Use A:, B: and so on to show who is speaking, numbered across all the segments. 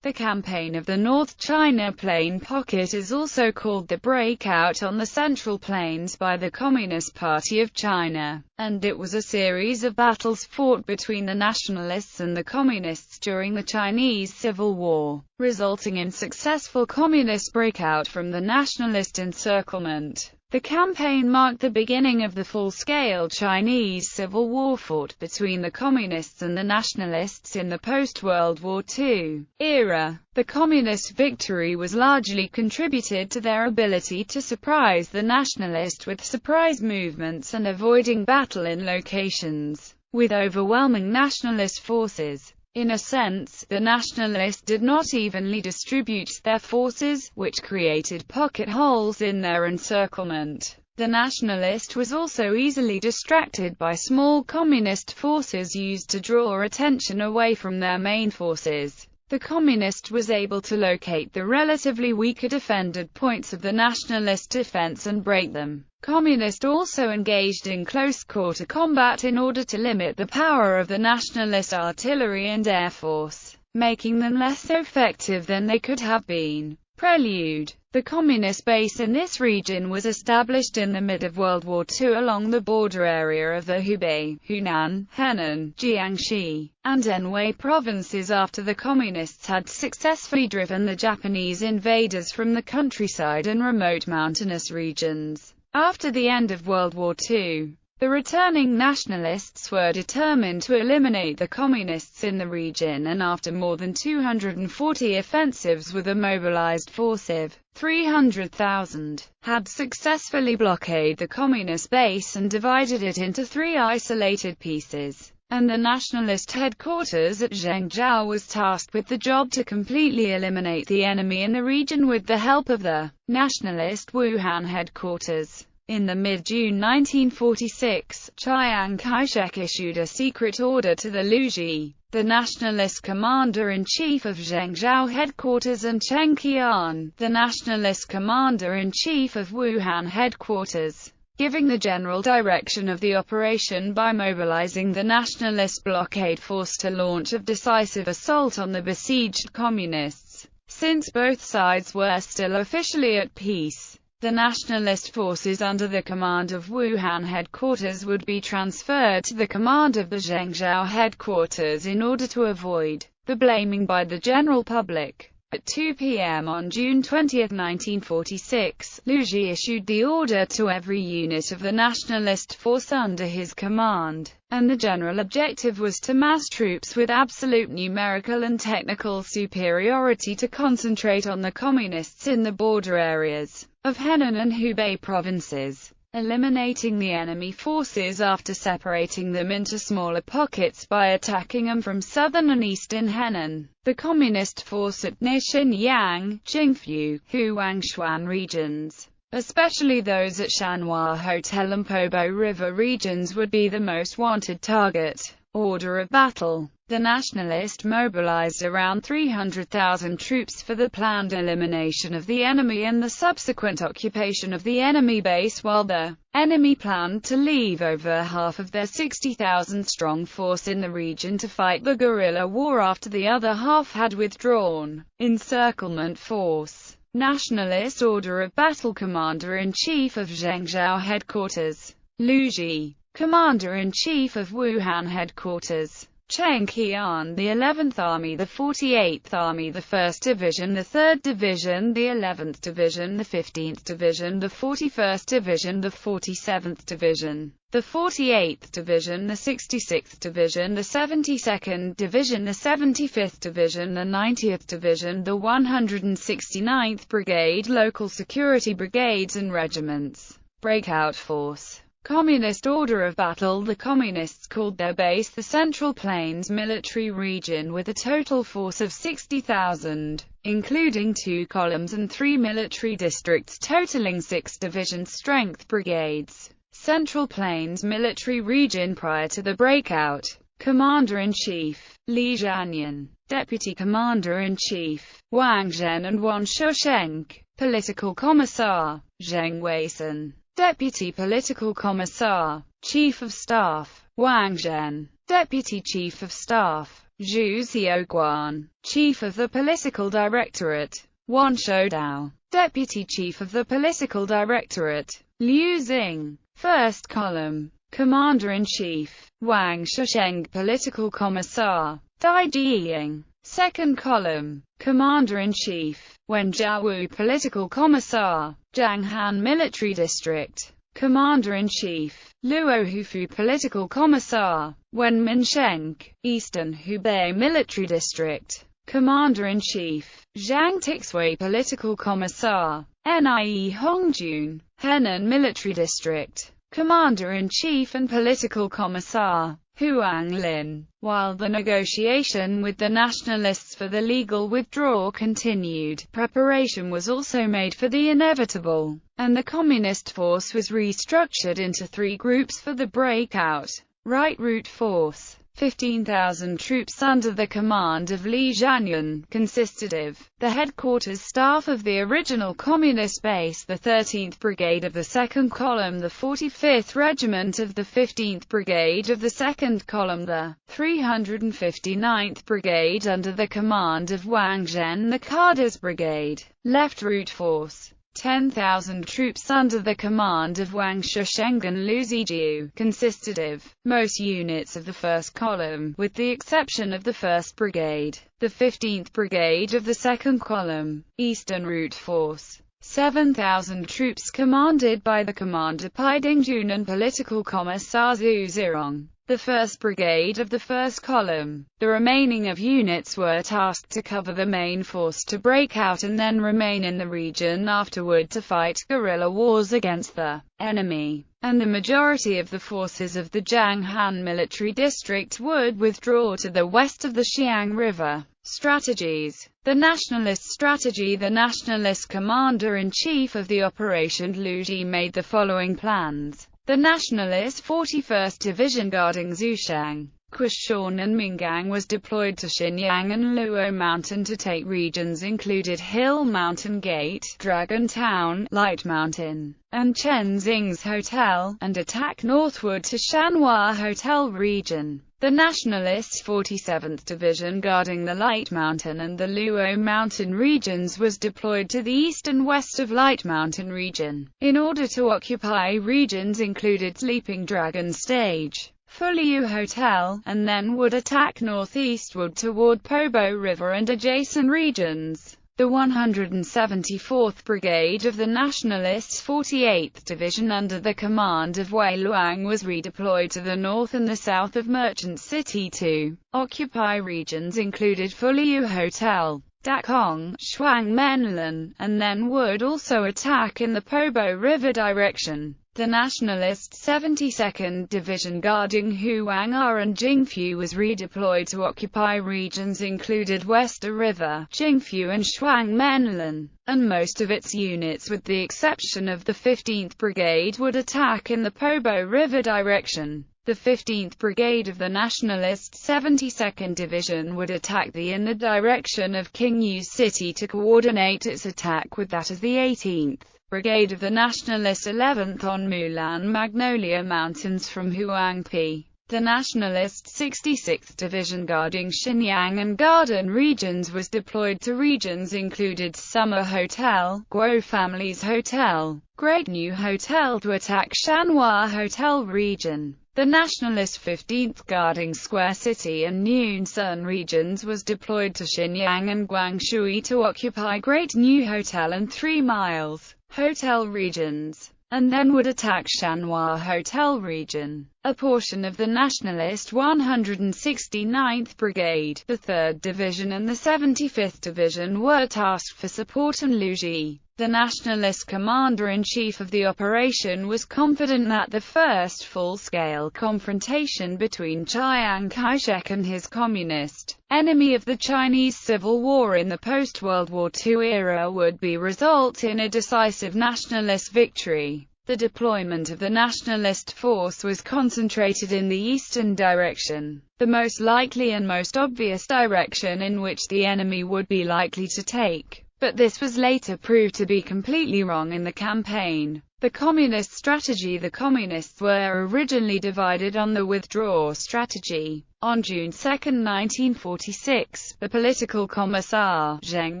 A: The campaign of the North China Plain Pocket is also called the Breakout on the Central Plains by the Communist Party of China, and it was a series of battles fought between the Nationalists and the Communists during the Chinese Civil War, resulting in successful Communist breakout from the Nationalist encirclement. The campaign marked the beginning of the full-scale Chinese Civil War fought between the Communists and the Nationalists in the post-World War II era. The Communist victory was largely contributed to their ability to surprise the Nationalist with surprise movements and avoiding battle in locations with overwhelming Nationalist forces. In a sense, the Nationalists did not evenly distribute their forces, which created pocket holes in their encirclement. The Nationalist was also easily distracted by small Communist forces used to draw attention away from their main forces. The Communist was able to locate the relatively weaker defended points of the Nationalist defense and break them. Communist also engaged in close-quarter combat in order to limit the power of the Nationalist artillery and air force, making them less effective than they could have been. Prelude. The Communist base in this region was established in the mid of World War II along the border area of the Hubei, Hunan, Henan, Jiangxi, and Anhui provinces after the Communists had successfully driven the Japanese invaders from the countryside and remote mountainous regions. After the end of World War II, the returning Nationalists were determined to eliminate the Communists in the region, and after more than 240 offensives with a mobilized force of 300,000, had successfully blockaded the Communist base and divided it into 3 isolated pieces, and the Nationalist headquarters at Zhengzhou was tasked with the job to completely eliminate the enemy in the region with the help of the Nationalist Wuhan headquarters. In the mid-June 1946, Chiang Kai-shek issued a secret order to the Luji, the Nationalist commander-in-chief of Zhengzhou headquarters, and Chen Qian, the Nationalist commander-in-chief of Wuhan headquarters, giving the general direction of the operation by mobilizing the Nationalist blockade force to launch a decisive assault on the besieged Communists. Since both sides were still officially at peace, the Nationalist forces under the command of Wuhan headquarters would be transferred to the command of the Zhengzhou headquarters in order to avoid the blaming by the general public. At 2 p.m. on June 20, 1946, Liu Ji issued the order to every unit of the Nationalist force under his command, and the general objective was to mass troops with absolute numerical and technical superiority to concentrate on the Communists in the border areas of Henan and Hubei provinces, eliminating the enemy forces after separating them into smaller pockets by attacking them from southern and eastern Henan. The Communist force at Nishinyang, Jingfu, Huangshan regions, especially those at Shanhua Hotel and Pobo River regions, would be the most wanted target. Order of battle. The Nationalist mobilized around 300,000 troops for the planned elimination of the enemy and the subsequent occupation of the enemy base, while the enemy planned to leave over half of their 60,000-strong force in the region to fight the guerrilla war after the other half had withdrawn. Encirclement force. Nationalist order of battle. Commander-in-chief of Zhengzhou headquarters, Liu Ji. Commander-in-chief of Wuhan headquarters, Chen Qian. The 11th Army, the 48th Army, the 1st Division, the 3rd Division, the 11th Division, the 15th Division, the 41st Division, the 47th Division, the 48th Division, the 66th Division, the 72nd Division, the 75th Division, the 90th Division, the 169th Brigade, local security brigades and regiments. Breakout force. Communist order of battle. The Communists called their base the Central Plains Military Region with a total force of 60,000, including 2 columns and 3 military districts totaling 6 division-strength brigades. Central Plains Military Region prior to the breakout. Commander-in-Chief, Li Zhanyan. Deputy Commander-in-Chief, Wang Zhen and Wan Shusheng. Political Commissar, Zheng Weisan. Deputy Political Commissar, Chief of Staff, Wang Zhen. Deputy Chief of Staff, Zhu Xiaoguan, Chief of the Political Directorate; Wan Shoudao, Deputy Chief of the Political Directorate; Liu Xing, First Column, Commander-in-Chief; Wang Shusheng, Political Commissar; Dai Jiying, Second Column, Commander-in-Chief; Wen Jiawu, Political Commissar; Zhang Han, Military District, Commander-in-Chief; Luo Hufu, Political Commissar; Wen Minsheng, Eastern Hubei Military District, Commander-in-Chief; Zhang Tixui, Political Commissar; Nie Hongjun, Henan Military District, Commander-in-Chief and Political Commissar; Huang Lin. While the negotiation with the Nationalists for the legal withdrawal continued, preparation was also made for the inevitable, and the Communist force was restructured into 3 groups for the breakout. Right Route Force, 15,000 troops under the command of Li Zhanyun, consisted of the headquarters staff of the original Communist base, the 13th Brigade of the 2nd Column, the 45th Regiment of the 15th Brigade of the 2nd Column, the 359th Brigade under the command of Wang Zhen, the Cadres Brigade. Left Route Force, 10,000 troops under the command of Wang Shusheng and Lu Zijiu, consisted of most units of the 1st Column, with the exception of the 1st Brigade, the 15th Brigade of the 2nd Column. Eastern Route Force, 7,000 troops commanded by the Commander Pai Dingjun and Political Commissar Zhu Zirong, the 1st Brigade of the 1st Column. The remaining of units were tasked to cover the main force to break out and then remain in the region afterward to fight guerrilla wars against the enemy, and the majority of the forces of the Zhang Han Military District would withdraw to the west of the Xiang River. Strategies. The Nationalist strategy. The Nationalist commander-in-chief of the operation Lu Ji made the following plans. The Nationalist 41st Division guarding Zhushang, Quishan and Mingang was deployed to Xinyang and Luo Mountain to take regions included Hill Mountain Gate, Dragon Town, Light Mountain, and Chenzing's Hotel, and attack northward to Shanhua Hotel region. The Nationalist 47th Division guarding the Light Mountain and the Luo Mountain regions was deployed to the east and west of Light Mountain region, in order to occupy regions included Sleeping Dragon Stage, Fuliu Hotel, and then would attack northeastward toward Pobo River and adjacent regions. The 174th Brigade of the Nationalists 48th Division under the command of Wei Luang was redeployed to the north and the south of Merchant City to occupy regions included Fuliu Hotel, Dakong, Shuangmenlan, and then would also attack in the Pobo River direction. The Nationalist 72nd Division guarding Huang'er and Jingfu was redeployed to occupy regions included Wester River, Jingfu and Shuangmenlan, and most of its units with the exception of the 15th Brigade would attack in the Pobo River direction. The 15th Brigade of the Nationalist 72nd Division would attack in the direction of Qingyu City to coordinate its attack with that of the 18th. Brigade of the Nationalist 11th on Mulan Magnolia Mountains from Huangpi. The Nationalist 66th Division guarding Xinyang and Garden regions was deployed to regions included Summer Hotel, Guo Family's Hotel, Great New Hotel to attack Shanhua Hotel region. The Nationalist 15th guarding Square City and Noon Sun regions was deployed to Xinyang and Guangshui to occupy Great New Hotel and 3 Miles Hotel regions, and then would attack Shanhua Hotel region. A portion of the Nationalist 169th Brigade, the 3rd Division and the 75th Division were tasked for support in Luji. The Nationalist commander-in-chief of the operation was confident that the first full-scale confrontation between Chiang Kai-shek and his communist enemy of the Chinese Civil War in the post-World War II era would result in a decisive nationalist victory. The deployment of the nationalist force was concentrated in the eastern direction, the most likely and most obvious direction in which the enemy would be likely to take. But this was later proved to be completely wrong in the campaign. The communist strategy. The communists were originally divided on the withdrawal strategy. On June 2, 1946, the political commissar, Zheng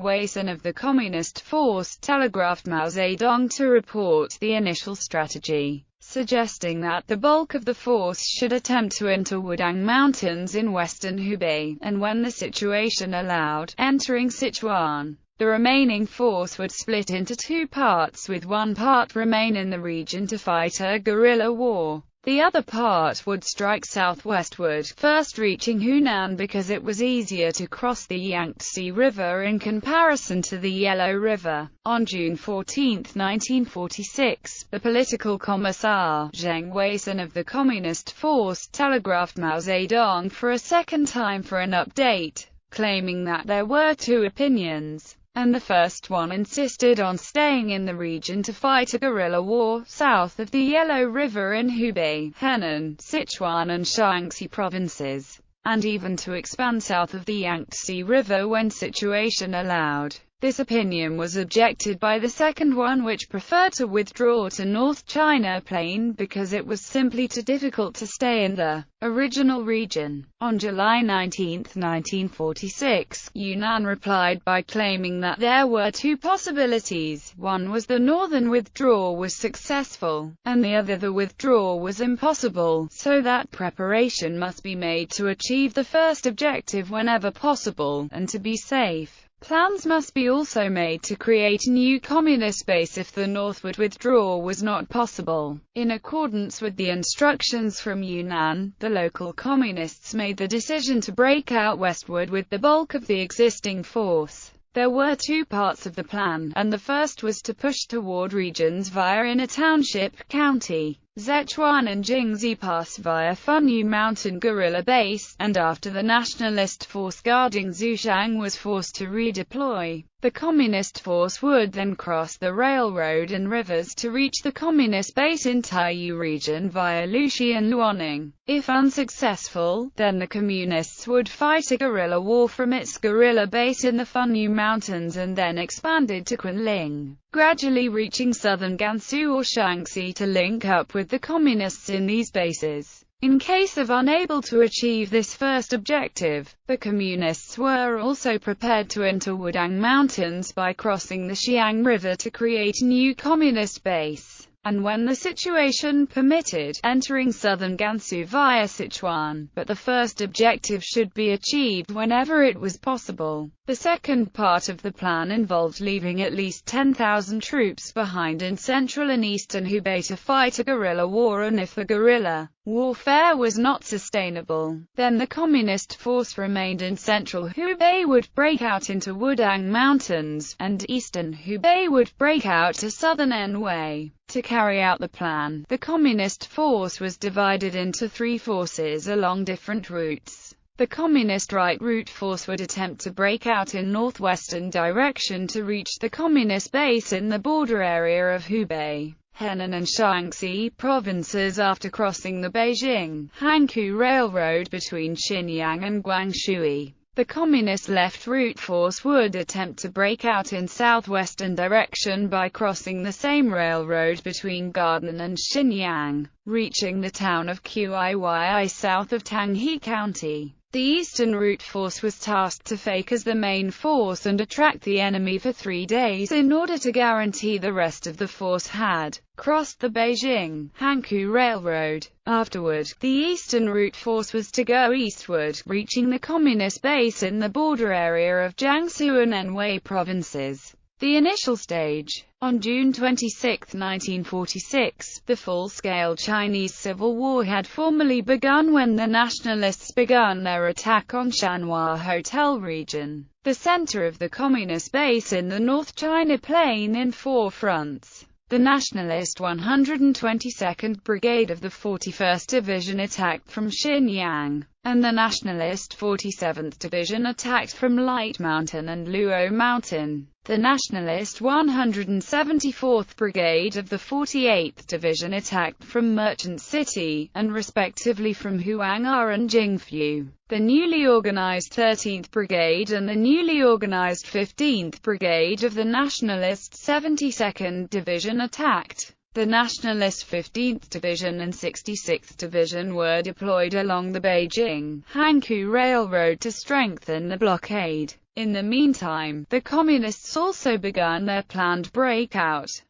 A: Weisan of the Communist Force, telegraphed Mao Zedong to report the initial strategy, suggesting that the bulk of the force should attempt to enter Wudang Mountains in western Hubei, and when the situation allowed, entering Sichuan. The remaining force would split into two parts, with one part remain in the region to fight a guerrilla war. The other part would strike southwestward, first reaching Hunan because it was easier to cross the Yangtze River in comparison to the Yellow River. On June 14, 1946, the political commissar, Zheng Weisan of the Communist Force, telegraphed Mao Zedong for a second time for an update, claiming that there were two opinions, and the first one insisted on staying in the region to fight a guerrilla war south of the Yellow River in Hubei, Henan, Sichuan and Shaanxi provinces, and even to expand south of the Yangtze River when situation allowed. This opinion was objected by the second one, which preferred to withdraw to North China Plain because it was simply too difficult to stay in the original region. On July 19, 1946, Yunnan replied by claiming that there were two possibilities. One was the northern withdrawal was successful, and the other the withdrawal was impossible, so that preparation must be made to achieve the first objective whenever possible, and to be safe. Plans must be also made to create a new communist base if the northward withdrawal was not possible. In accordance with the instructions from Yunnan, the local communists made the decision to break out westward with the bulk of the existing force. There were two parts of the plan, and the first was to push toward regions via Inner Township County, Sichuan and Jingxi Pass via Funyu Mountain Guerrilla Base, and after the nationalist force guarding Zhushang was forced to redeploy, the communist force would then cross the railroad and rivers to reach the communist base in Taiyu region via Luxi and Luoning. If unsuccessful, then the communists would fight a guerrilla war from its guerrilla base in the Funyu Mountains and then expanded to Kunling, gradually reaching southern Gansu or Shaanxi to link up with the communists in these bases. In case of unable to achieve this first objective, the communists were also prepared to enter Wudang Mountains by crossing the Xiang River to create a new communist base, and when the situation permitted, entering southern Gansu via Sichuan, but the first objective should be achieved whenever it was possible. The second part of the plan involved leaving at least 10,000 troops behind in central and eastern Hubei to fight a guerrilla war, and if the guerrilla warfare was not sustainable, then the communist force remained in central Hubei would break out into Wudang Mountains, and eastern Hubei would break out to southern Anhui. To carry out the plan, the communist force was divided into three forces along different routes. The communist right route force would attempt to break out in northwestern direction to reach the communist base in the border area of Hubei, Henan and Shaanxi provinces after crossing the Beijing-Hankou Railroad between Xinyang and Guangshui. The communist left route force would attempt to break out in southwestern direction by crossing the same railroad between Garden and Xinyang, reaching the town of Qiyi south of Tanghe County. The eastern route force was tasked to fake as the main force and attract the enemy for 3 days in order to guarantee the rest of the force had crossed the Beijing-Hankou Railroad. Afterward, the eastern route force was to go eastward, reaching the communist base in the border area of Jiangsu and Anhui provinces. The initial stage. On June 26, 1946, the full-scale Chinese Civil War had formally begun when the Nationalists begun their attack on Shanhua Hotel region, the center of the communist base in the North China Plain, in 4 fronts. The Nationalist 122nd Brigade of the 41st Division attacked from Xinyang, and the Nationalist 47th Division attacked from Light Mountain and Luo Mountain. The Nationalist 174th Brigade of the 48th Division attacked from Merchant City, and respectively from Huang'an and Jingfu. The newly organized 13th Brigade and the newly organized 15th Brigade of the Nationalist 72nd Division attacked The Nationalist 15th Division and 66th Division were deployed along the Beijing-Hankou Railroad to strengthen the blockade. In the meantime, the Communists also began their planned breakout.